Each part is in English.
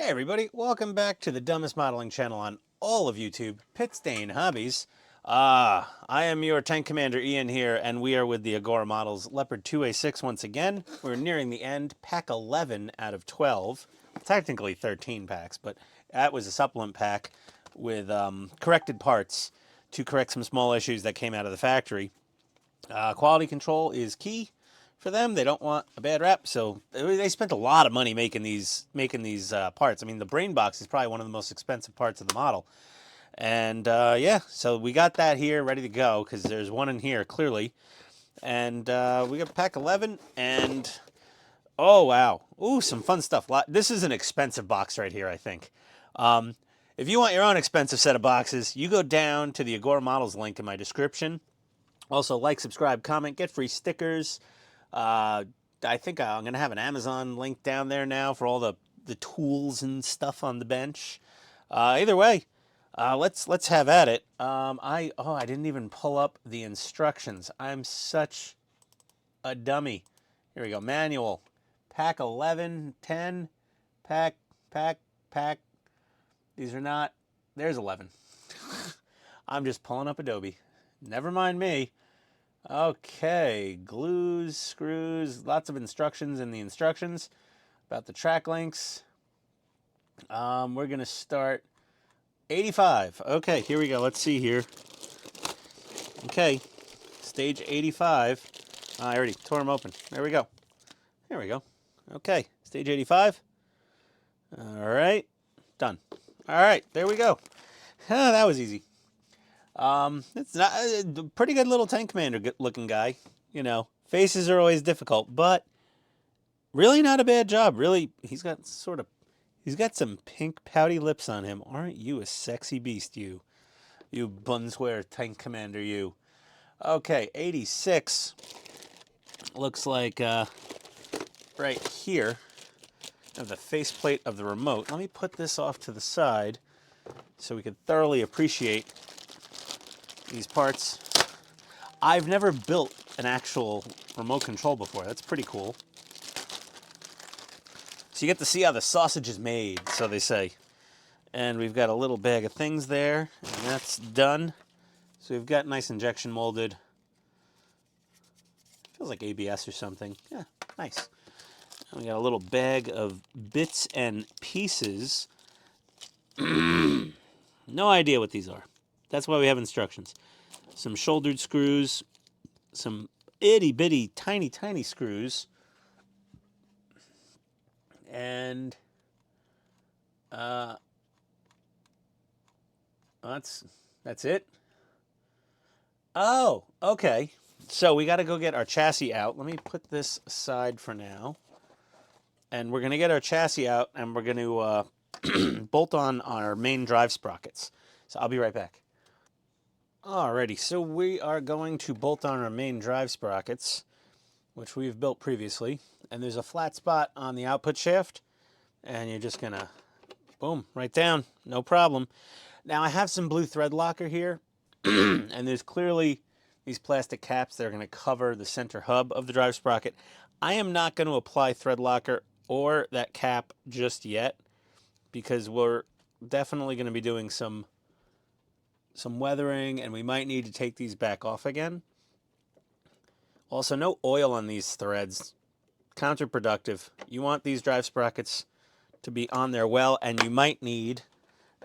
Hey everybody, welcome back to the dumbest modeling channel on all of YouTube, Pitstain Hobbies. I am your Tank Commander Ian here, and we are with the Agora models Leopard 2A6 once again. We're nearing the end, pack 11 out of 12. Technically 13 packs, but that was a supplement pack with corrected parts to correct some small issues that came out of the factory. Quality control is key for them. They don't want a bad rep, so they spent a lot of money making these parts. I mean, the brain box is probably one of the most expensive parts of the model. And yeah, so we got that here ready to go because there's one in here clearly. And we got pack 11, and oh wow, ooh, some fun stuff. This is an expensive box right here, I think. If you want your own expensive set of boxes, you go down to the Agora models link in my description. Also, like, subscribe, comment, get free stickers. I think I'm going to have an Amazon link down there now for all the tools and stuff on the bench. Either way, let's have at it. I didn't even pull up the instructions. I'm such a dummy. Here we go. Manual. Pack 11, 10, pack. These are not. There's 11. I'm just pulling up Adobe. Never mind me. Okay, glues, screws, lots of instructions in the instructions about the track links. We're going to start 85. Okay, here we go. Let's see here. Okay, stage 85. I already tore them open. There we go. There we go. Okay, stage 85. All right, done. All right, there we go. That was easy. It's not a pretty good little tank commander looking guy. You know, faces are always difficult, but really not a bad job. Really, he's got some pink pouty lips on him. Aren't you a sexy beast, you Bunswear tank commander, you? Okay, 86 looks like right here. I have the faceplate of the remote. Let me put this off to the side so we can thoroughly appreciate these parts. I've never built an actual remote control before. That's pretty cool. So you get to see how the sausage is made, so they say. And we've got a little bag of things there, and that's done. So we've got nice injection molded. Feels like ABS or something. Yeah, nice. And we got a little bag of bits and pieces. No idea what these are. That's why we have instructions. Some shouldered screws, some itty bitty tiny screws, and that's it. Oh, okay. So we got to go get our chassis out. Let me put this aside for now. And we're going to get our chassis out, and we're going to bolt on our main drive sprockets. So I'll be right back. Alrighty, so we are going to bolt on our main drive sprockets, which we've built previously. And there's a flat spot on the output shaft, and you're just gonna, boom, right down, no problem. Now I have some blue thread locker here, and there's clearly these plastic caps that are gonna cover the center hub of the drive sprocket. I am not gonna apply thread locker or that cap just yet, because we're definitely gonna be doing some weathering, and we might need to take these back off again. Also, no oil on these threads. Counterproductive. You want these drive sprockets to be on there well, and you might need,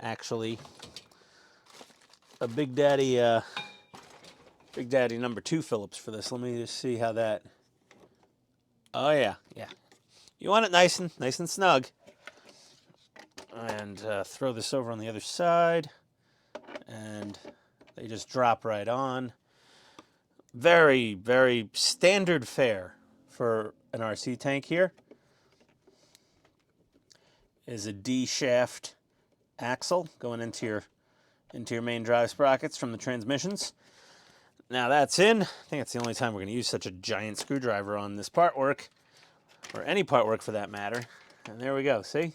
actually, a Big Daddy number 2 Phillips for this. Let me just see how that. Oh yeah. You want it nice and snug. And throw this over on the other side. And they just drop right on. Very, very standard fare for an RC tank here. Is a D shaft axle going into your main drive sprockets from the transmissions. Now that's in. I think that's the only time we're going to use such a giant screwdriver on this part work, or any part work for that matter. And there we go. See?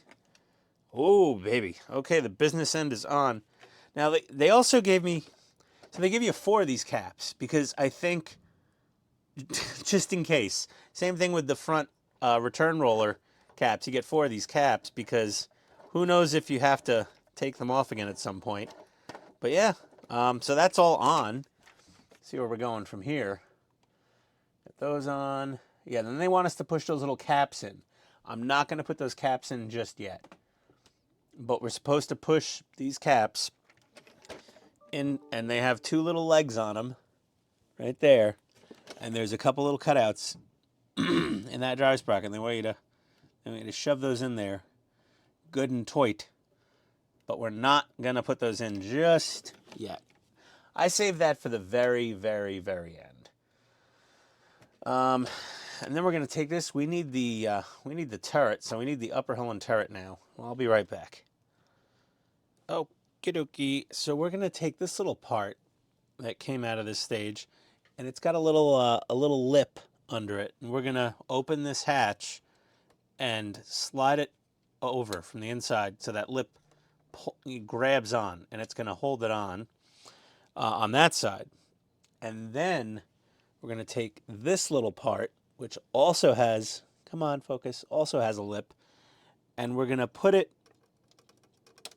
Oh baby. Okay, the business end is on. Now, they also gave me, so they give you 4 of these caps, because I think, just in case, same thing with the front return roller caps. You get 4 of these caps, because Who knows if you have to take them off again at some point. But yeah, so that's all on. See where we're going from here. Get those on. Yeah, then they want us to push those little caps in. I'm not going to put those caps in just yet. But we're supposed to push these caps in, and they have two little legs on them right there. And there's a couple little cutouts in that drive sprocket. And they want you to shove those in there good and tight. But we're not going to put those in just yet. I saved that for the very, very, very end. And then we're going to take this. We need the turret, so we need the upper hull and turret now. Well, I'll be right back. Okie dokie. So we're going to take this little part that came out of this stage, and it's got a little lip under it. And we're going to open this hatch and slide it over from the inside so that lip grabs on, and it's going to hold it on that side. And then we're going to take this little part, which also has, come on, focus, also has a lip, and we're going to put it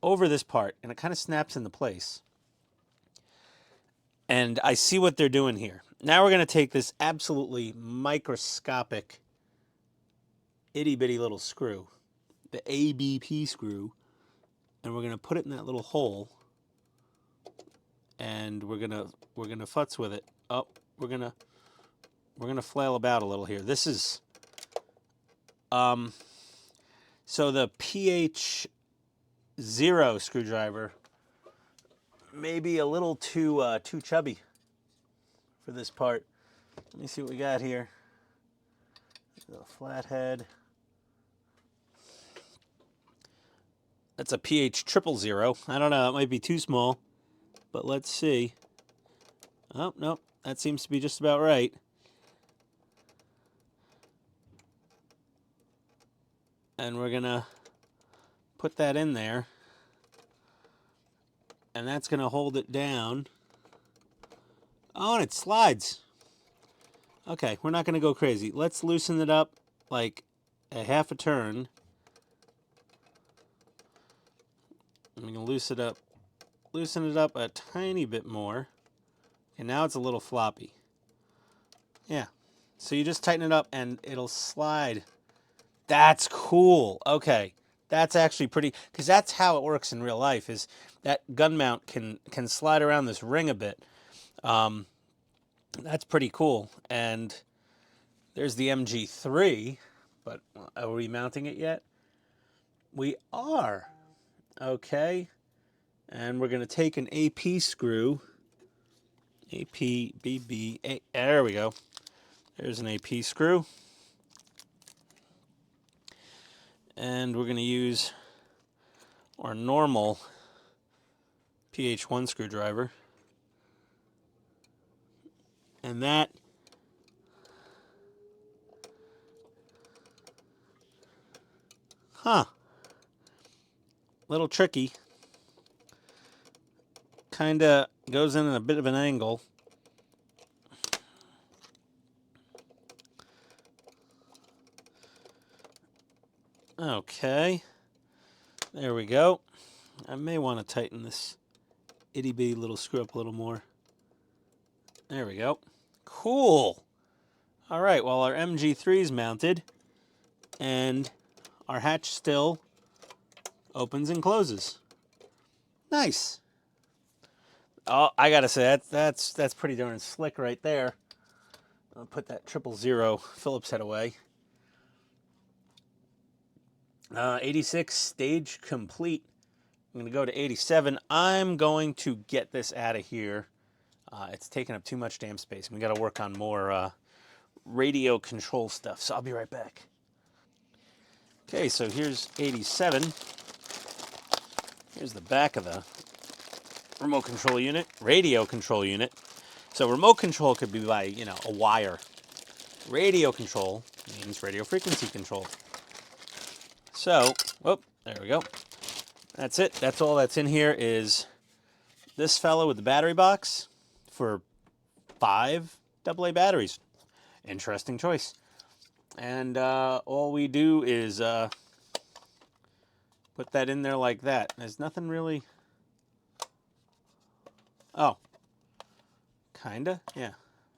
over this part, and it kind of snaps into place. And I see what they're doing here. Now we're going to take this absolutely microscopic, itty-bitty little screw, the ABP screw, and we're going to put it in that little hole, and we're going to futz with it. Oh, we're going to flail about a little here. This is so the PH0 screwdriver may be a little too chubby for this part. Let me see what we got here. A flathead. That's a PH000. I don't know, that might be too small, but let's see. Oh, no, that seems to be just about right. And we're gonna put that in there, and that's gonna hold it down. Oh, and it slides. Okay, we're not gonna go crazy. Let's loosen it up like a half a turn. I'm gonna loosen it up a tiny bit more. And now it's a little floppy. Yeah, so you just tighten it up and it'll slide. That's cool. Okay, that's actually pretty, because that's how it works in real life, is that gun mount can slide around this ring a bit. That's pretty cool. And there's the MG3, but are we mounting it yet? We are. Okay, and we're going to take an AP screw. AP, BB, A, there we go. There's an AP screw. And we're going to use our normal PH1 screwdriver. And that little tricky. Kind of goes in a bit of an angle. Okay, there we go. I may want to tighten this itty-bitty little screw up a little more. There we go. Cool. All right, well, our MG3 is mounted, and our hatch still opens and closes. Nice. Oh, I gotta say, that's pretty darn slick right there. I'll put that 000 Phillips head away. 86 stage complete. I'm going to go to 87. I'm going to get this out of here. It's taking up too much damn space. We got to work on more radio control stuff, so I'll be right back. Okay, so here's 87. Here's the back of the remote control unit, radio control unit. So remote control could be by, a wire. Radio control means radio frequency control. So, there we go. That's it. That's all that's in here is this fellow with the battery box for 5 AA batteries. Interesting choice. And all we do is put that in there like that. There's nothing really. Oh, kinda, yeah.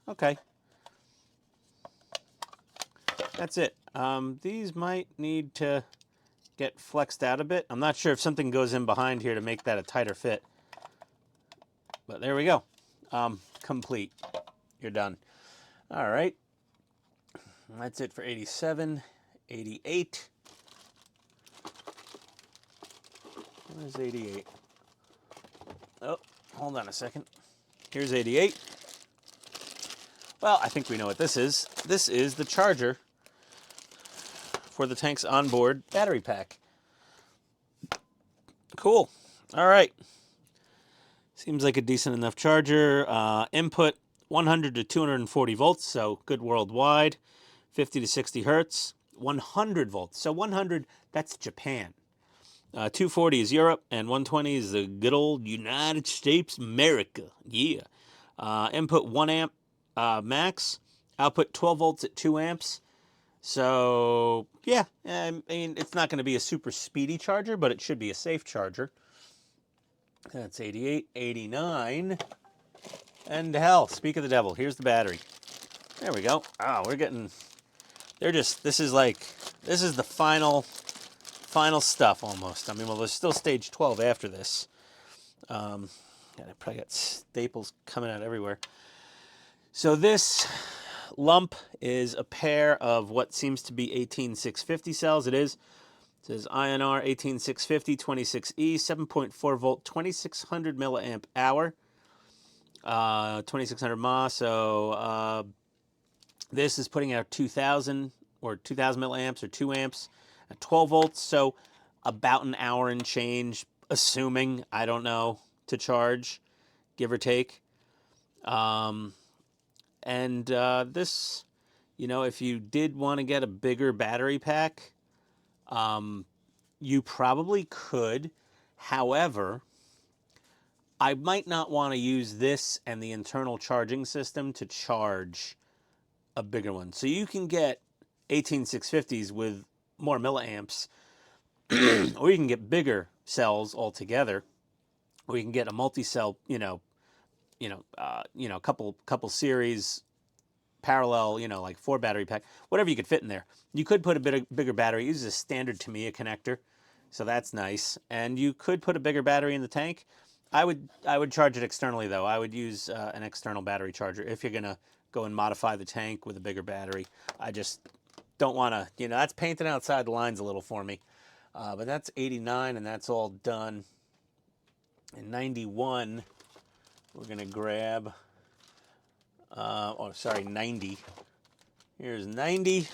Okay. That's it. These might need to get flexed out a bit. I'm not sure if something goes in behind here to make that a tighter fit. But there we go. Complete. You're done. All right. That's it for 87, 88. Where's 88? Oh, hold on a second. Here's 88. Well, I think we know what this is. This is the charger for the tank's onboard battery pack. Cool. All right. Seems like a decent enough charger. Input 100 to 240 volts, so good worldwide. 50 to 60 hertz. 100 volts. So 100, that's Japan. 240 is Europe, and 120 is the good old United States, America. Yeah. Input 1 amp max. Output 12 volts at 2 amps. So, yeah, I mean, it's not going to be a super speedy charger, but it should be a safe charger. That's 88, 89. And hell, speak of the devil, here's the battery. There we go. Oh, we're getting, this is the final stuff almost. I mean, well, there's still stage 12 after this. I probably got staples coming out everywhere. So this lump is a pair of what seems to be 18650 cells. It is. It says INR 18650 26E, 7.4 volt, 2600 milliamp hour, 2600 mAh. So this is putting out 2000 milliamps or 2 amps at 12 volts. So about an hour and change, assuming, I don't know, to charge, give or take. This, you know, if you did want to get a bigger battery pack, you probably could. However, I might not want to use this and the internal charging system to charge a bigger one. So you can get 18650s with more milliamps, or you can get bigger cells altogether, or you can get a multi-cell, couple series parallel, like 4 battery pack, whatever you could fit in there. You could put a bigger battery. It uses a standard Tamiya connector, so that's nice. And you could put a bigger battery in the tank. I would charge it externally though. I would use an external battery charger if you're gonna go and modify the tank with a bigger battery. I just don't want to, that's painting outside the lines a little for me. But that's 89, and that's all done. In 91, we're gonna grab. 90. Here's 90.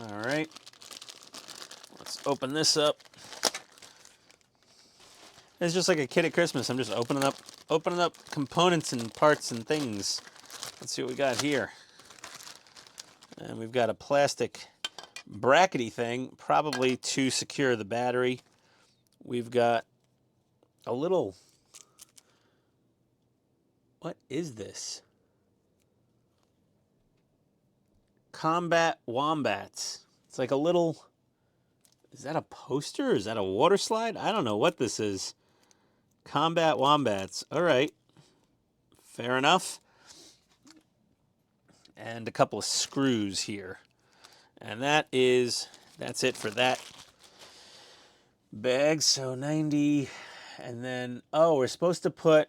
All right. Let's open this up. It's just like a kid at Christmas. I'm just opening up components and parts and things. Let's see what we got here. And we've got a plastic brackety thing, probably to secure the battery. We've got a little, what is this? Combat Wombats. It's like a little, is that a poster? Is that a water slide? I don't know what this is. Combat Wombats. All right. Fair enough. And a couple of screws here. And that's it for that bag. So 90. And then, we're supposed to put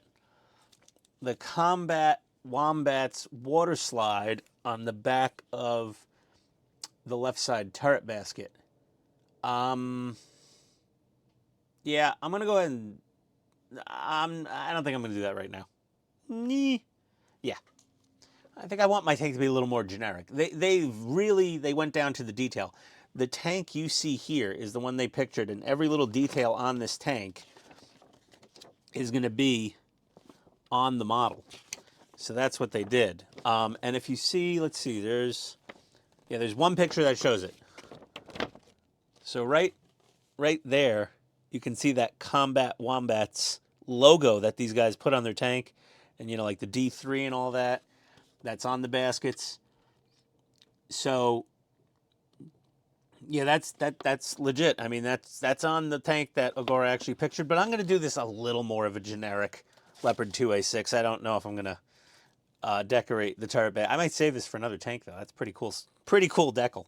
the Combat Wombats water slide on the back of the left side turret basket. Yeah, I'm going to go ahead and I don't think I'm going to do that right now. Yeah. I think I want my tank to be a little more generic. They went down to the detail. The tank you see here is the one they pictured, and every little detail on this tank is going to be on the model. So that's what they did. And if you see, let's see, there's one picture that shows it. So right there, you can see that Combat Wombats logo that these guys put on their tank. And, like the D3 and all that, that's on the baskets. So Yeah, that's legit. I mean, that's on the tank that Agora actually pictured. But I'm going to do this a little more of a generic Leopard 2A6. I don't know if I'm going to decorate the turret bay. I might save this for another tank though. That's pretty cool. Pretty cool decal.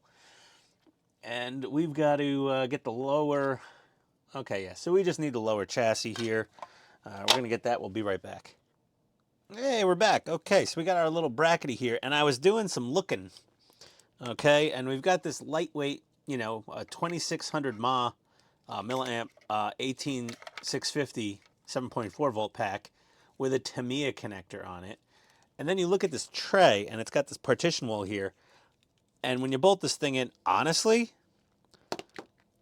And we've got to get the lower. Okay, yeah. So we just need the lower chassis here. We're going to get that. We'll be right back. Hey, we're back. Okay, so we got our little brackety here, and I was doing some looking. Okay, and we've got this lightweight, you know, 2600 mAh milliamp 18650 7.4 volt pack with a Tamiya connector on it. And then you look at this tray, and it's got this partition wall here. And when you bolt this thing in, honestly,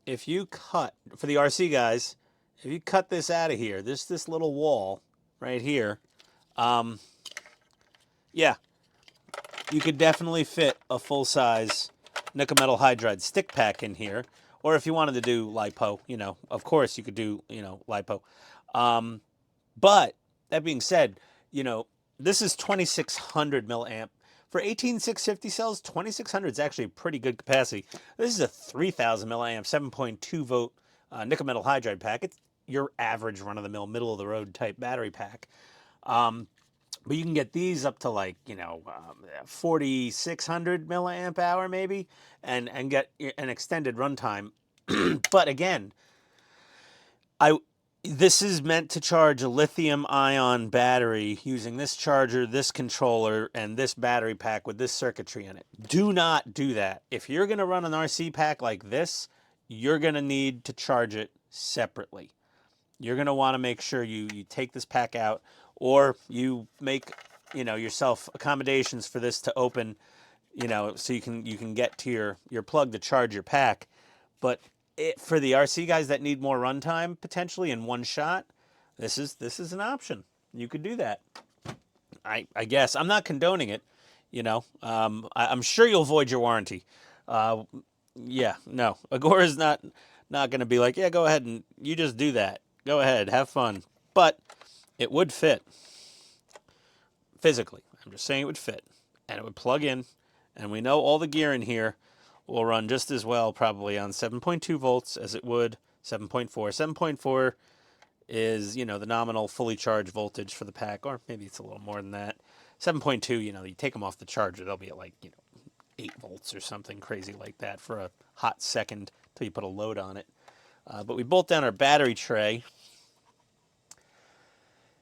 if you cut, for the RC guys, if you cut this out of here, this little wall right here, yeah, you could definitely fit a full-size nickel metal hydride stick pack in here. Or if you wanted to do LiPo, you know, of course you could do, you know, LiPo. But that being said, you know, this is 2600 milliamp. For 18650 cells, 2600 is actually a pretty good capacity. This is a 3000 milliamp, 7.2 volt nickel metal hydride pack. It's your average run-of-the-mill, middle-of-the-road type battery pack. But you can get these up to like, you know, 4600 milliamp hour maybe, and get an extended runtime. But again, this is meant to charge a lithium-ion battery using this charger, this controller, and this battery pack with this circuitry in it. Do not do that. If you're going to run an RC pack like this, you're going to need to charge it separately. You're going to want to make sure you take this pack out, or you make, you know, yourself accommodations for this to open, you know, so you can get to your plug to charge your pack. But for the RC guys that need more runtime potentially in one shot, this is an option. You could do that. I guess I'm not condoning it. You know, I'm sure you'll void your warranty. Yeah, no, Agora is not going to be like, yeah, go ahead and you just do that. Go ahead, have fun. But it would fit physically. I'm just saying it would fit, and it would plug in, and we know all the gear in here will run just as well probably on 7.2 volts as it would 7.4. 7.4 is, you know, the nominal fully charged voltage for the pack, or maybe it's a little more than that. 7.2, you know, you take them off the charger, they'll be at like, you know, 8 volts or something crazy like that for a hot second until you put a load on it. But we bolt down our battery tray.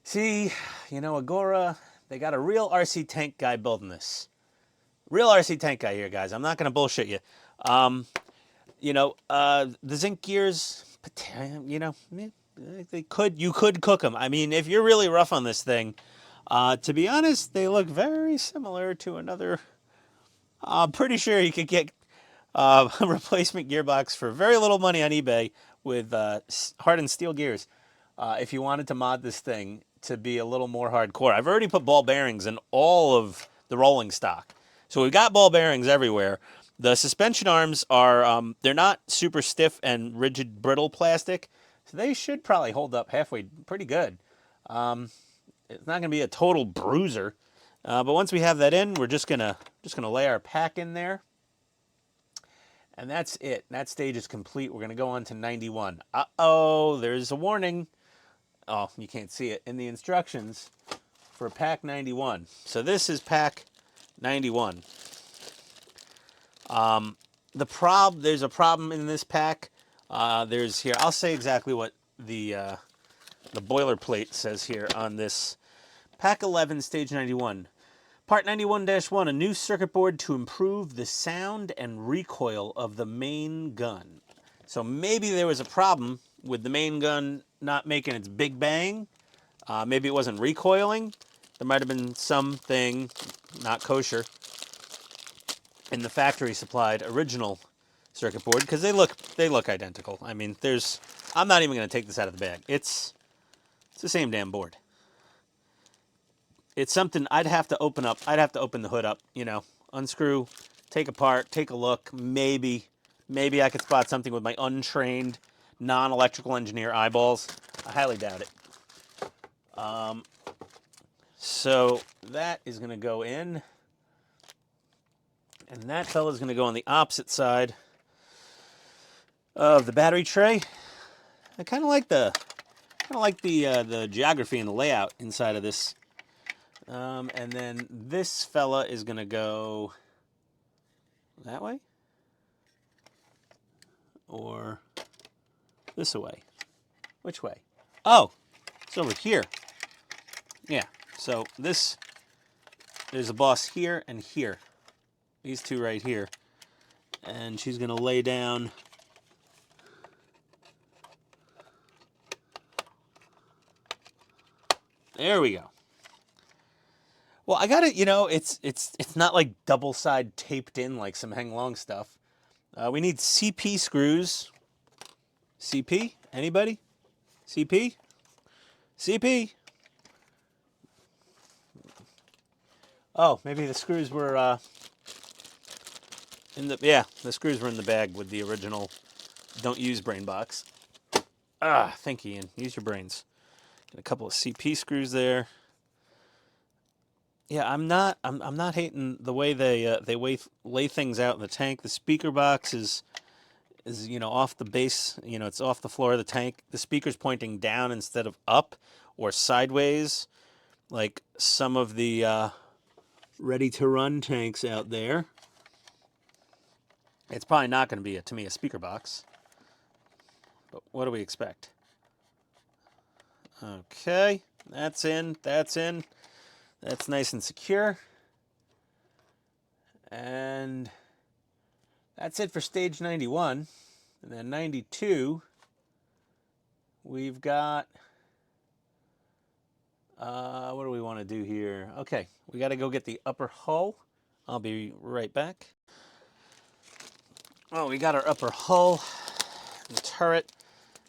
See, you know, Agora, they got a real RC tank guy building this. Real RC tank guy here, guys. I'm not going to bullshit you. You know, the zinc gears, you know, you could cook them. I mean, if you're really rough on this thing, to be honest, they look very similar to another. I'm pretty sure you could get a replacement gearbox for very little money on eBay with hardened steel gears. If you wanted to mod this thing to be a little more hardcore. I've already put ball bearings in all of the rolling stock. So we've got ball bearings everywhere. The suspension arms are, they're not super stiff and rigid brittle plastic. So they should probably hold up halfway pretty good. It's not going to be a total bruiser. But once we have that in, we're just gonna lay our pack in there. And that's it. That stage is complete. We're going to go on to 91. Uh-oh, there's a warning. Oh, you can't see it in the instructions for pack 91. So this is pack 91. There's a problem in this pack. There's here, I'll say exactly what the boilerplate says here on this. Pack 11, stage 91. Part 91-1, a new circuit board to improve the sound and recoil of the main gun. So maybe there was a problem with the main gun not making its big bang. Maybe it wasn't recoiling. There might have been something not kosher in the factory supplied original circuit board, because they look identical. I mean, I'm not even going to take this out of the bag. It's the same damn board. It's something I'd have to open up. I'd have to open the hood up, you know, unscrew, take apart, take a look. Maybe I could spot something with my untrained, non-electrical engineer eyeballs. I highly doubt it. So that is going to go in. And that fella's going to go on the opposite side of the battery tray. I kind of like the geography and the layout inside of this. And then this fella is gonna go that way or this way. Which way? Oh, it's over here. Yeah. So there's a boss here and here. These two right here. And she's gonna lay down. There we go. Well, I got it. It's not like double side taped in like some hang long stuff. We need CP screws. CP? Anybody? CP? CP? Oh, maybe the screws were the screws were in the bag with the original don't use brain box. Think, Ian. Use your brains. Got a couple of CP screws there. Yeah, I'm not hating the way they lay things out in the tank. The speaker box is off the base. It's off the floor of the tank. The speaker's pointing down instead of up or sideways, like some of the ready to run tanks out there. It's probably not going to be to me a speaker box. But what do we expect? Okay, that's in. That's in. That's nice and secure. And that's it for stage 91. And then 92, we've got, what do we want to do here? Okay, we got to go get the upper hull. I'll be right back. Oh, we got our upper hull and turret,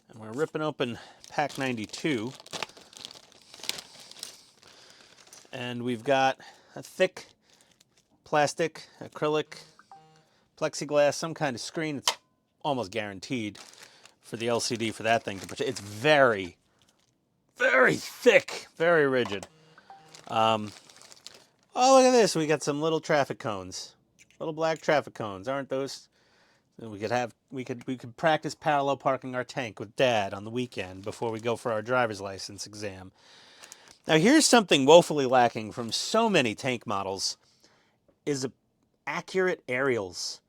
and we're ripping open pack 92. And we've got a thick plastic, acrylic, plexiglass, some kind of screen. It's almost guaranteed for the LCD for that thing to protect. It's very, very thick, very rigid. Oh, look at this. We got some little traffic cones. Little black traffic cones. Aren't those? We could practice parallel parking our tank with Dad on the weekend before we go for our driver's license exam. Now, here's something woefully lacking from so many tank models, is accurate aerials.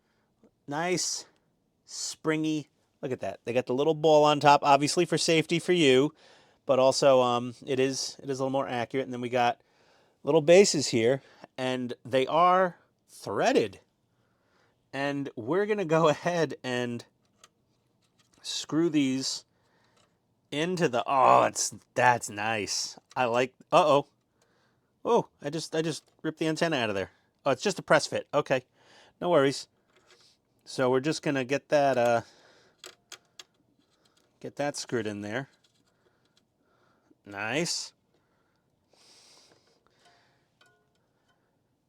Nice, springy. Look at that. They got the little ball on top, obviously for safety for you, but also it is a little more accurate. And then we got little bases here, and they are threaded. And we're going to go ahead and screw these into the, that's nice. I like, oh, I just ripped the antenna out of there. Oh, it's just a press fit. Okay, no worries. So we're just gonna get that screwed in there. Nice.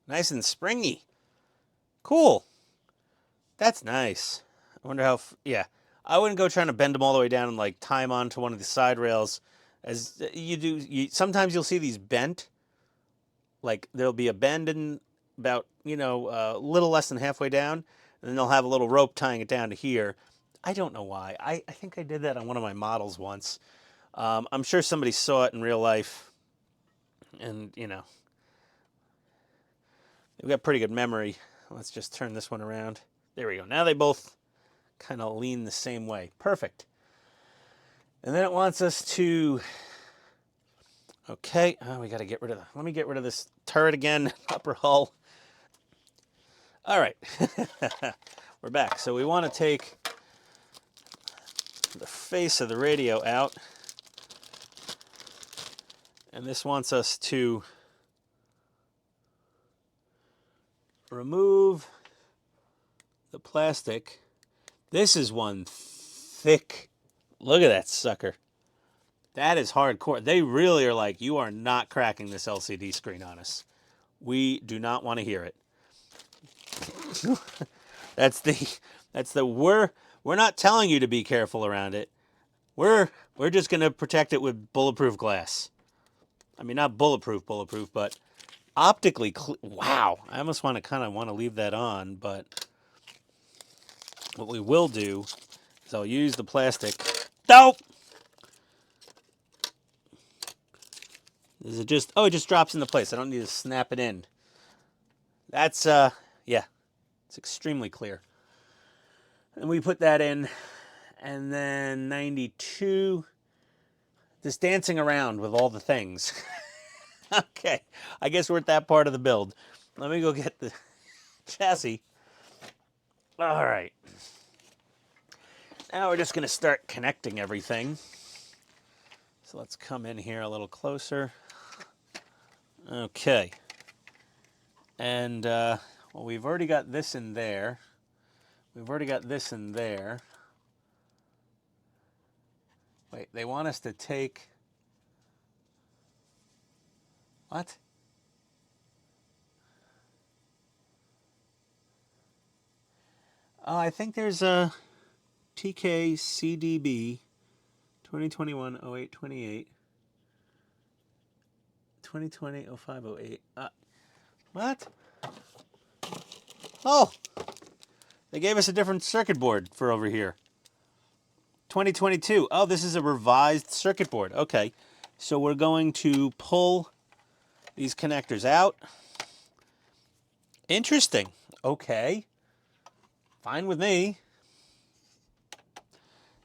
Nice and springy. Cool. That's nice. I wonder how, yeah. I wouldn't go trying to bend them all the way down and like tie them onto one of the side rails as you do. Sometimes you'll see these bent. Like there'll be a bend in about, a little less than halfway down, and then they'll have a little rope tying it down to here. I don't know why. I think I did that on one of my models once. I'm sure somebody saw it in real life, and, we've got pretty good memory. Let's just turn this one around. There we go. Now they both kind of lean the same way. Perfect. And then it wants us to, okay, we got to get rid of let me get rid of this turret again, upper hull. All right, we're back. So we want to take the face of the radio out. And this wants us to remove the plastic. This is one thick. Look at that sucker. That is hardcore. They really are like, you are not cracking this LCD screen on us. We do not want to hear it. We're not telling you to be careful around it. We're just going to protect it with bulletproof glass. I mean, not bulletproof, but optically, wow. I almost want to leave that on, but what we will do So I'll use the plastic. Nope! Is it just, oh, it just drops into place. I don't need to snap it in. That's, yeah, it's extremely clear. And we put that in, and then 92, just dancing around with all the things. Okay, I guess we're at that part of the build. Let me go get the chassis. All right. Now we're just going to start connecting everything. So let's come in here a little closer. Okay. And, well, we've already got this in there. We've already got this in there. Wait, they want us to take... What? I think there's a TK CDB 2021-08-28. 2020-05-08. What? Oh! They gave us a different circuit board for over here. 2022. Oh, this is a revised circuit board. Okay. So we're going to pull these connectors out. Interesting. Okay. Fine with me.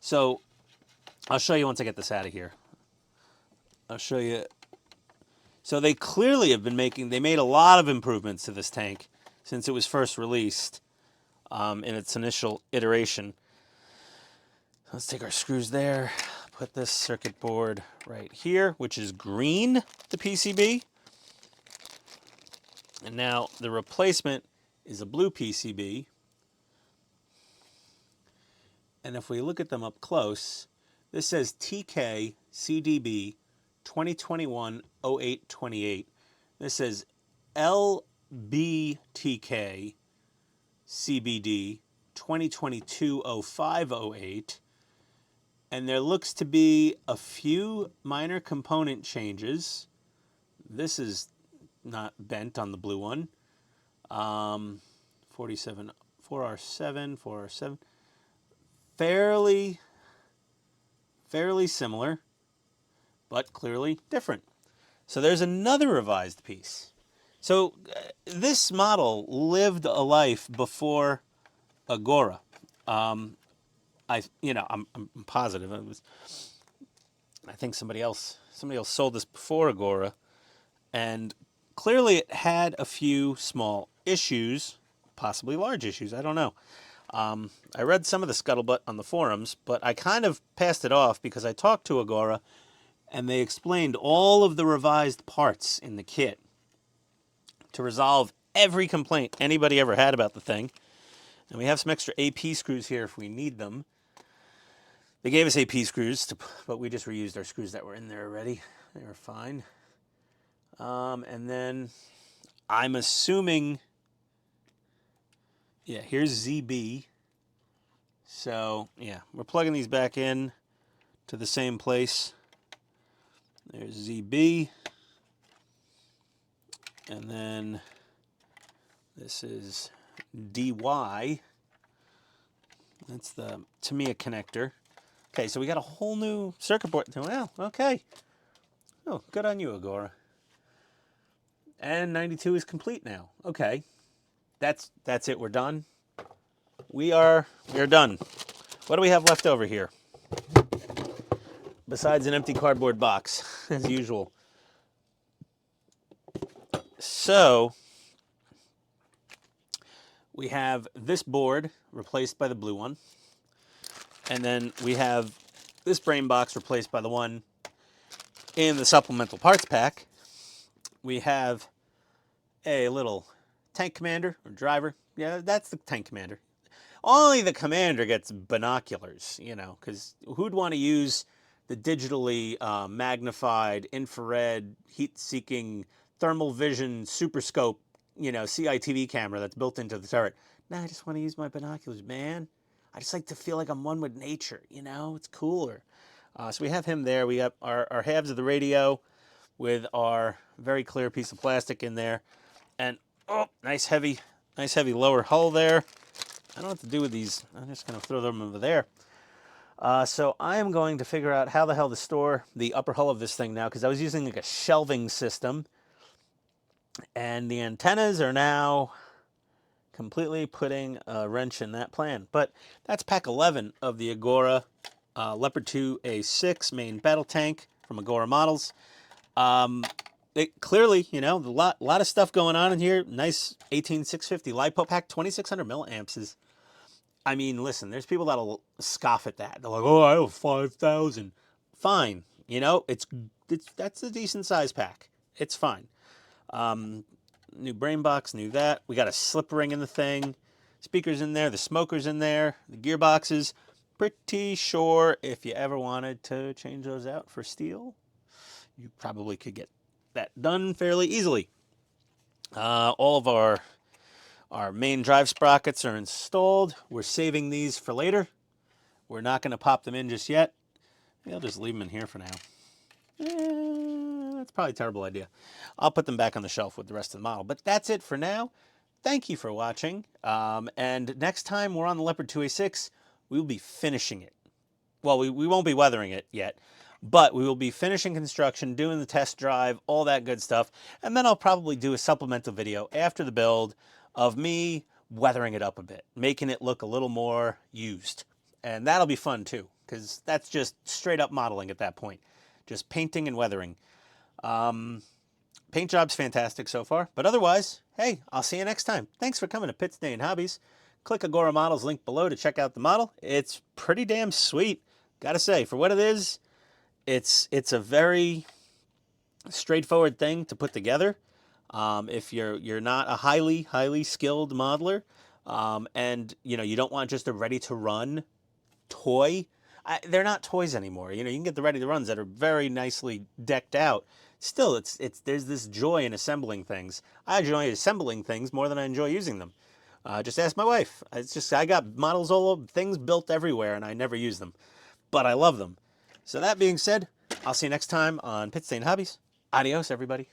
So I'll show you once I get this out of here. I'll show you. So they clearly have been they made a lot of improvements to this tank since it was first released in its initial iteration. Let's take our screws there, put this circuit board right here, which is green, the PCB. And now the replacement is a blue PCB. And if we look at them up close, this says TK CDB 2021-08-28. This says LBTK CBD 2022-05-08. And there looks to be a few minor component changes. This is not bent on the blue one. 47, 4R7, 4R7. Fairly similar, but clearly different. So there's another revised piece. So this model lived a life before Agora. I'm positive it was. I think somebody else sold this before Agora, and clearly it had a few small issues, possibly large issues. I don't know. I read some of the scuttlebutt on the forums, but I kind of passed it off because I talked to Agora, and they explained all of the revised parts in the kit to resolve every complaint anybody ever had about the thing. And we have some extra AP screws here if we need them. They gave us AP screws, but we just reused our screws that were in there already. They were fine. And then I'm assuming, yeah, here's ZB. So, yeah, we're plugging these back in to the same place. There's ZB. And then this is DY. That's the Tamiya connector. Okay, so we got a whole new circuit board. Well, okay. Oh, good on you, Agora. And 92 is complete now. Okay. That's it. We're done. We are done. What do we have left over here? Besides an empty cardboard box, as usual. So, we have this board replaced by the blue one. And then we have this brain box replaced by the one in the supplemental parts pack. We have a little tank commander or driver. Yeah, that's the tank commander. Only the commander gets binoculars, because who'd want to use the digitally magnified infrared heat-seeking thermal vision super scope, CITV camera that's built into the turret? Nah, I just want to use my binoculars, man. I just like to feel like I'm one with nature, it's cooler. So we have him there. We have our halves of the radio with our very clear piece of plastic in there. And, oh, nice heavy lower hull there. I don't know what to do with these. I'm just going to throw them over there. So I am going to figure out how the hell to store the upper hull of this thing now, because I was using like a shelving system, and the antennas are now completely putting a wrench in that plan. But that's pack 11 of the Agora Leopard 2A6 main battle tank from Agora Models. It clearly, you know, a lot of stuff going on in here. Nice 18650 LiPo pack, 2600 milliamps is. I mean, listen, there's people that'll scoff at that. They're like, "Oh, I have 5,000." Fine, you know, that's a decent size pack. It's fine. New brain box, new that. We got a slip ring in the thing. Speakers in there, the smokers in there, the gearboxes. Pretty sure if you ever wanted to change those out for steel, you probably could get that done fairly easily. All of our main drive sprockets are installed. We're saving these for later. We're not going to pop them in just yet. Maybe I'll just leave them in here for now. That's probably a terrible idea. I'll put them back on the shelf with the rest of the model. But that's it for now. Thank you for watching. And next time we're on the Leopard 2A6, we will be finishing it. Well, we won't be weathering it yet, but we will be finishing construction, doing the test drive, all that good stuff. And then I'll probably do a supplemental video after the build of me weathering it up a bit, making it look a little more used. And that'll be fun too, because that's just straight up modeling at that point. Just painting and weathering. Paint job's fantastic so far, but otherwise, hey, I'll see you next time. Thanks for coming to Pit Stain Hobbies. Click Agora Models link below to check out the model. It's pretty damn sweet. Gotta say, for what it is, it's a very straightforward thing to put together. If you're not a highly skilled modeler, and you know you don't want just a ready to run toy. They're not toys anymore. You know, you can get the ready to runs that are very nicely decked out. Still, there's this joy in assembling things. I enjoy assembling things more than I enjoy using them. Just ask my wife. It's just I got models all over, things built everywhere, and I never use them, but I love them. So that being said, I'll see you next time on Pit Stain Hobbies. Adios, everybody.